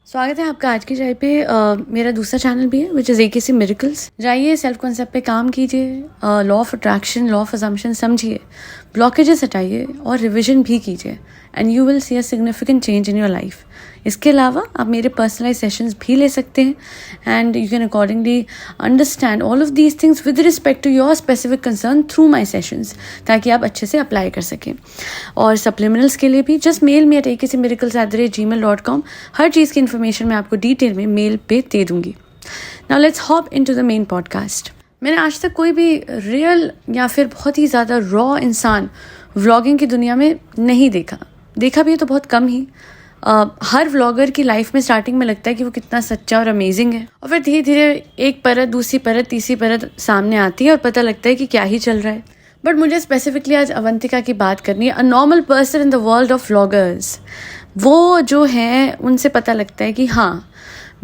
स्वागत है आपका आज की चाय पे। मेरा दूसरा चैनल भी है विच इज़ AKC मिरेकल्स। जाइए सेल्फ कॉन्सेप्ट पे काम कीजिए, law of attraction, law of assumption समझिए, ब्लॉकेजेस हटाइए और रिविजन भी कीजिए and you will see a significant change in your life. इसके अलावा आप मेरे पर्सनलाइज सेशंस भी ले सकते हैं and you can accordingly understand all of these things with respect to your specific concern through my sessions, ताकि आप अच्छे से अप्लाई कर सकें। और सप्लीमिनल्स के लिए भी just mail me at akcmiracles@gmail.com। हर चीज़ की इन्फॉर्मेशन मैं आपको डिटेल में मेल पे दे दूंगी। Now let's hop into the main podcast. मैंने आज तक कोई भी रियल या फिर बहुत ही ज़्यादा रॉ इंसान व्लॉगिंग की दुनिया में नहीं देखा भी है तो बहुत कम ही। हर व्लॉगर की लाइफ में स्टार्टिंग में लगता है कि वो कितना सच्चा और अमेजिंग है, और फिर धीरे धीरे एक परत, दूसरी परत, तीसरी परत सामने आती है और पता लगता है कि क्या ही चल रहा है। बट मुझे स्पेसिफिकली आज अवंतिका की बात करनी है, a normal person in the world of vloggers. वो जो हैं उनसे पता लगता है कि हाँ,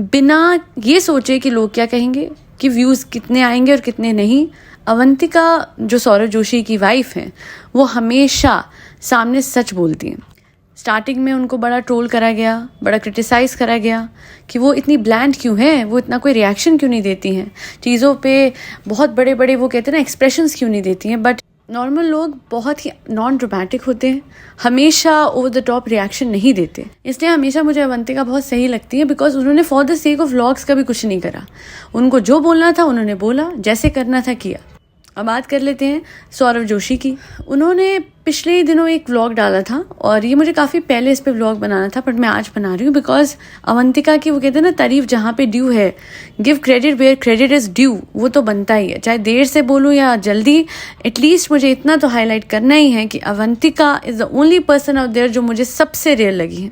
बिना ये सोचे कि लोग क्या कहेंगे, कि व्यूज़ कितने आएंगे और कितने नहीं, अवंतिका जो सौरभ जोशी की वाइफ हैं वो हमेशा सामने सच बोलती हैं। स्टार्टिंग में उनको बड़ा ट्रोल करा गया, बड़ा क्रिटिसाइज़ करा गया कि वो इतनी ब्लैंड क्यों है, वो इतना कोई रिएक्शन क्यों नहीं देती हैं चीज़ों पे, बहुत बड़े बड़े वो कहते हैं ना एक्सप्रेशंस क्यों नहीं देती हैं। बट नॉर्मल लोग बहुत ही नॉन ड्रामेटिक होते हैं, हमेशा ओवर द टॉप रिएक्शन नहीं देते। इसलिए हमेशा मुझे अवंतिका बहुत सही लगती है, बिकॉज उन्होंने for the sake of vlogs कभी कुछ नहीं करा। उनको जो बोलना था उन्होंने बोला, जैसे करना था किया। अब बात कर लेते हैं सौरभ जोशी की। उन्होंने पिछले ही दिनों एक व्लॉग डाला था और ये मुझे काफ़ी पहले इस पे व्लॉग बनाना था, बट मैं आज बना रही हूँ बिकॉज अवंतिका की वो कहते हैं ना, तारीफ जहाँ पे ड्यू है, give credit where credit is due, वो तो बनता ही है। चाहे देर से बोलूँ या जल्दी, एटलीस्ट मुझे इतना तो हाईलाइट करना ही है कि Avantika is the only person out there जो मुझे सबसे रियल लगी है।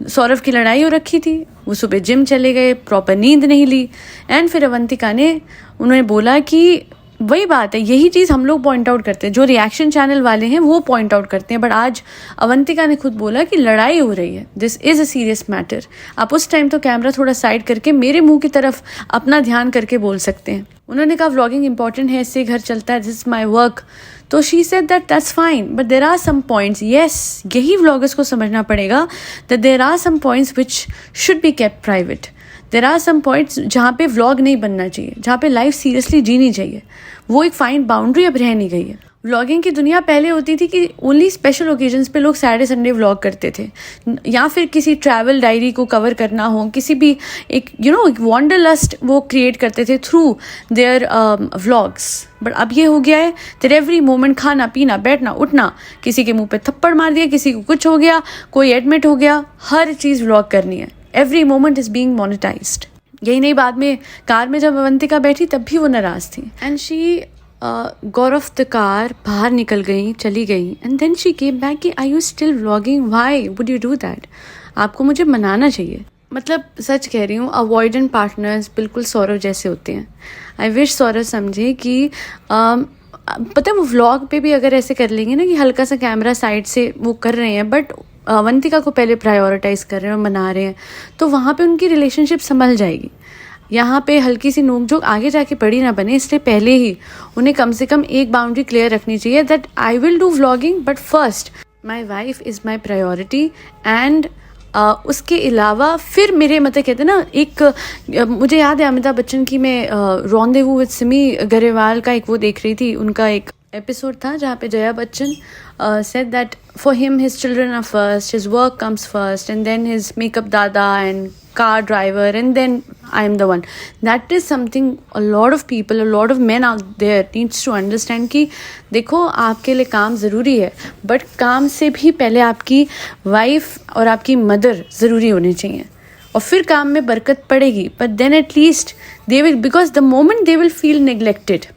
सौरभ की लड़ाई हो रखी थी, वो सुबह जिम चले गए, प्रॉपर नींद नहीं ली, एंड फिर अवंतिका ने उन्होंने बोला कि वही बात है, यही चीज़ हम लोग पॉइंट आउट करते हैं, जो रिएक्शन चैनल वाले हैं वो पॉइंट आउट करते हैं, बट आज अवंतिका ने खुद बोला कि लड़ाई हो रही है, this is a serious matter. आप उस टाइम तो कैमरा थोड़ा साइड करके मेरे मुंह की तरफ अपना ध्यान करके बोल सकते हैं। उन्होंने कहा व्लॉगिंग इंपॉर्टेंट है, इससे घर चलता है, दिस इज माई वर्क। तो she said that's fine, but there are some points, yes, यही व्लॉगर्स को समझना पड़ेगा that there are some points which should be kept private. There are some points जहाँ पे व्लॉग नहीं बनना चाहिए, जहाँ पे लाइफ सीरियसली जीनी चाहिए। वो एक फाइन बाउंड्री अब रह नहीं गई है। व्लॉगिंग की दुनिया पहले होती थी कि ओनली स्पेशल ओकेजन्स पे लोग सैटरडे संडे व्लॉग करते थे, या फिर किसी ट्रैवल डायरी को कवर करना हो, किसी भी एक एक वॉन्डरलस्ट वो क्रिएट करते थे थ्रू देयर व्लॉग्स। बट अब ये हो गया है तेरे एवरी मोमेंट, खाना पीना बैठना उठना, किसी के मुंह पे थप्पड़ मार दिया, किसी को कुछ हो गया, कोई एडमिट हो गया, हर चीज़ व्लॉग करनी है। Every moment is being monetised. यही नहीं, बाद में कार में जब अवंतिका बैठी तब भी वो नाराज थी, and she got off the car, बाहर निकल गई, चली गई, and then she came back कि I you still vlogging, why would you do that? आपको मुझे मनाना चाहिए। मतलब सच कह रही हूँ, अवॉइडेंट पार्टनर्स बिल्कुल सौरभ जैसे होते हैं। आई विश सौरभ समझे कि पता है, वो व्लॉग पे भी अगर ऐसे कर लेंगे ना कि हल्का सा कैमरा साइड से वो कर रहे हैं, बट अवंतिका को पहले प्रायोरिटाइज कर रहे हैं और मना रहे हैं, तो वहाँ पे उनकी रिलेशनशिप संभल जाएगी। यहाँ पे हल्की सी नोकझोंक आगे जाके बड़ी ना बने, इसलिए पहले ही उन्हें कम से कम एक बाउंड्री क्लियर रखनी चाहिए that I will do vlogging, but first my wife is my priority, and उसके अलावा फिर मेरे मतलब कहते हैं ना, एक मुझे याद है अमिताभ बच्चन की, मैं रॉन्डेवू विद सिमी गरेवाल का एक वो देख रही थी, उनका एक एपिसोड था जहाँ पे Jaya Bachchan said that for him his children are first, his work comes first, and then his makeup dada and car driver, and then I am the one. That is something a lot of people, a lot of men out there needs to understand कि देखो, आपके लिए काम ज़रूरी है, but काम से भी पहले आपकी वाइफ और आपकी मदर ज़रूरी होनी चाहिए, और फिर काम में बरकत पड़ेगी। but then at least they will, because the moment they will feel neglected,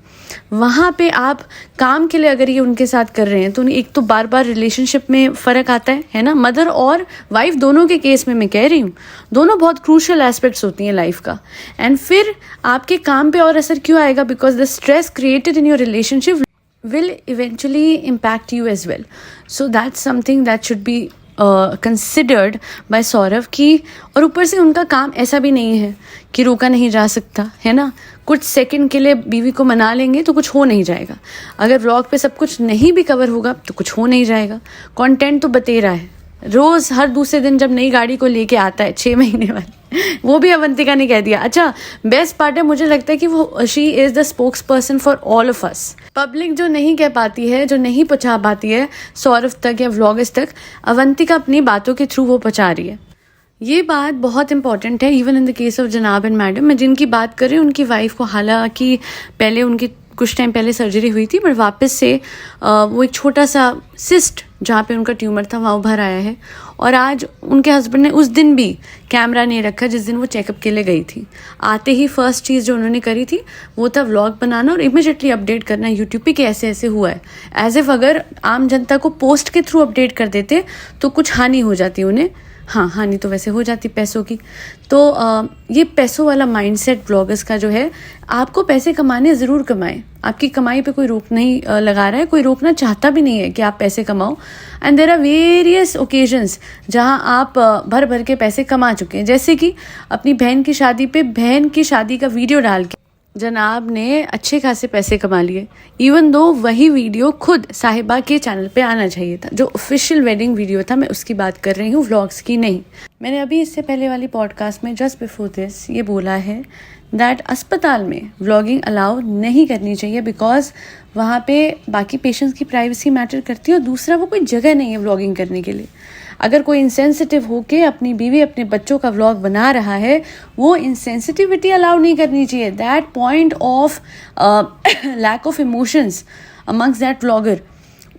वहाँ पे आप काम के लिए अगर ये उनके साथ कर रहे हैं तो एक तो बार बार रिलेशनशिप में फ़र्क आता है ना। मदर और वाइफ दोनों के केस में मैं कह रही हूँ, दोनों बहुत क्रूशियल एस्पेक्ट्स होती हैं लाइफ का, एंड फिर आपके काम पे और असर क्यों आएगा? Because the stress created in your relationship will eventually impact you as well. So that's something that should be considered by Saurabh की। और ऊपर से उनका काम ऐसा भी नहीं है कि रोका नहीं जा सकता है ना। कुछ सेकंड के लिए बीवी को मना लेंगे तो कुछ हो नहीं जाएगा। अगर व्लॉग पे सब कुछ नहीं भी कवर होगा तो कुछ हो नहीं जाएगा। कंटेंट तो बतेरा है, रोज़ हर दूसरे दिन जब नई गाड़ी को लेके आता है 6 महीने वाली, वो भी अवंतिका ने कह दिया। अच्छा, बेस्ट पार्ट है, मुझे लगता है कि वो she is the spokes person for all of us. Public जो नहीं कह पाती है, जो नहीं पहुँचा पाती है सौरभ तक या व्लॉगर्स तक, अवंतिका अपनी बातों के थ्रू वो पहुँचा रही है। ये बात बहुत इंपॉर्टेंट है। Even in the case of जनाब एंड मैडम, मैं जिनकी बात कर रही हूँ उनकी वाइफ को हालांकि पहले उनकी कुछ टाइम पहले सर्जरी हुई थी, बट वापस से वो एक छोटा सा सिस्ट जहाँ पे उनका ट्यूमर था वहाँ उभर आया है। और आज उनके हस्बैंड ने उस दिन भी कैमरा नहीं रखा जिस दिन वो चेकअप के लिए गई थी। आते ही फर्स्ट चीज़ जो उन्होंने करी थी वो था व्लॉग बनाना और इमीडिएटली अपडेट करना यूट्यूब पे कि ऐसे ऐसे हुआ है। एज इफ अगर आम जनता को पोस्ट के थ्रू अपडेट कर देते तो कुछ हानि हो जाती उन्हें। हाँ, हानि तो वैसे हो जाती पैसों की। तो ये पैसों वाला माइंडसेट ब्लॉगर्स का जो है, आपको पैसे कमाने ज़रूर कमाएं, आपकी कमाई पे कोई रोक नहीं लगा रहा है, कोई रोकना चाहता भी नहीं है कि आप पैसे कमाओ। And there are various occasions जहां आप भर भर के पैसे कमा चुके हैं, जैसे कि अपनी बहन की शादी पे बहन की शादी का वीडियो डाल के जनाब ने अच्छे खासे पैसे कमा लिए। इवन दो वही वीडियो खुद साहिबा के चैनल पे आना चाहिए था, जो ऑफिशियल वेडिंग वीडियो था, मैं उसकी बात कर रही हूँ, व्लॉग्स की नहीं। मैंने अभी इससे पहले वाली पॉडकास्ट में जस्ट बिफोर दिस ये बोला है दैट अस्पताल में व्लॉगिंग अलाउ नहीं करनी चाहिए, बिकॉज वहाँ पे बाकी पेशेंट्स की प्राइवेसी मैटर करती है और दूसरा वो कोई जगह नहीं है व्लॉगिंग करने के लिए। अगर कोई इंसेंसिटिव होके अपनी बीवी अपने बच्चों का व्लॉग बना रहा है, वो इंसेंसिटिविटी अलाउ नहीं करनी चाहिए। That point of lack of emotions amongst that vlogger,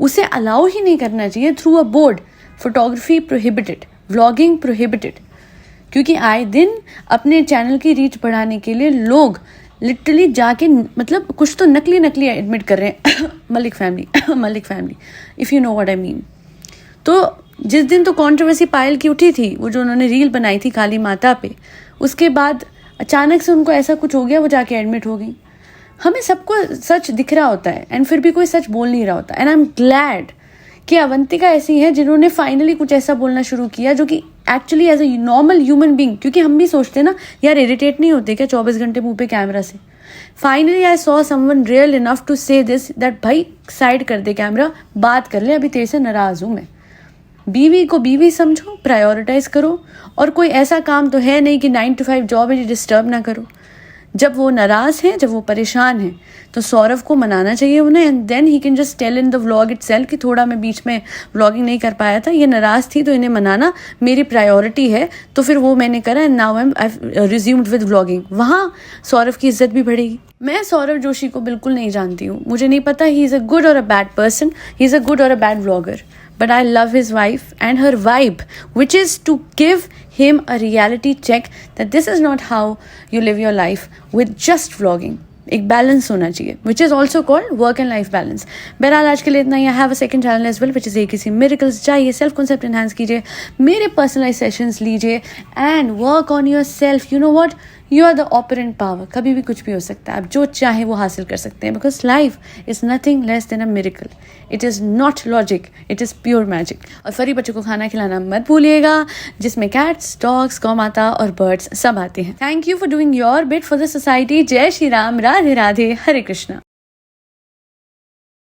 उसे अलाउ ही नहीं करना चाहिए through a board. Photography prohibited, vlogging prohibited. क्योंकि आए दिन अपने चैनल की रीच बढ़ाने के लिए लोग लिटरली जाके मतलब कुछ तो नकली एडमिट कर रहे हैं Malik family if you know what I mean. तो जिस दिन तो कंट्रोवर्सी पायल की उठी थी, वो जो उन्होंने रील बनाई थी काली माता पे, उसके बाद अचानक से उनको ऐसा कुछ हो गया, वो जाके एडमिट हो गई। हमें सबको सच दिख रहा होता है एंड फिर भी कोई सच बोल नहीं रहा होता। एंड आई एम ग्लैड कि अवंतिका ऐसी है जिन्होंने फाइनली कुछ ऐसा बोलना शुरू किया जो कि actually as a normal human being, क्योंकि हम भी सोचते हैं ना यार इरिटेट नहीं होते क्या 24 घंटे मुंह पे कैमरा से। Finally I saw someone real enough to say this that भाई साइड कर दे कैमरा, बात कर ले, अभी तेरे से नाराज हूँ मैं। बीवी को बीवी समझो, प्रायोरिटाइज करो, और कोई ऐसा काम तो है नहीं कि 9 to 5 जॉब है, डिस्टर्ब ना करो। जब वो नाराज हैं, जब वो परेशान हैं, तो सौरभ को मनाना चाहिए उन्हें, and then he can just tell in the vlog itself कि थोड़ा मैं बीच में व्लॉगिंग नहीं कर पाया था, ये नाराज थी तो इन्हें मनाना मेरी प्रायोरिटी है, तो फिर वो मैंने करा and now I resumed with vlogging. वहाँ सौरभ की इज्जत भी बढ़ेगी। मैं सौरभ जोशी को बिल्कुल नहीं जानती हूँ, मुझे नहीं पता ही इज़ अ गुड और a bad person, he is a good और a bad vlogger, but I love his wife and her vibe, which is to give him a reality check that this is not how you live your life with just vlogging. एक balance होना चाहिए, which is also called work and life balance. बहरहाल आज के लिए इतना ही। I have a second channel as well which is AKC miracles. जाइए, सेल्फ कॉन्सेप्ट एनहांस कीजिए, मेरे पर्सनलाइज सेशंस लीजिए and work on yourself. You know what, you are the operant power. कभी भी कुछ भी हो सकता है, आप जो चाहे वो हासिल कर सकते हैं, because life is nothing less than a miracle. It is not logic, it is pure magic. और फरी बच्चों को खाना खिलाना मत भूलिएगा, जिसमें कैट्स, डॉग्स, गौ माता और बर्ड्स सब आते हैं। Thank you for doing your bit for the society. जय श्री राम, राधे राधे, हरे कृष्णा।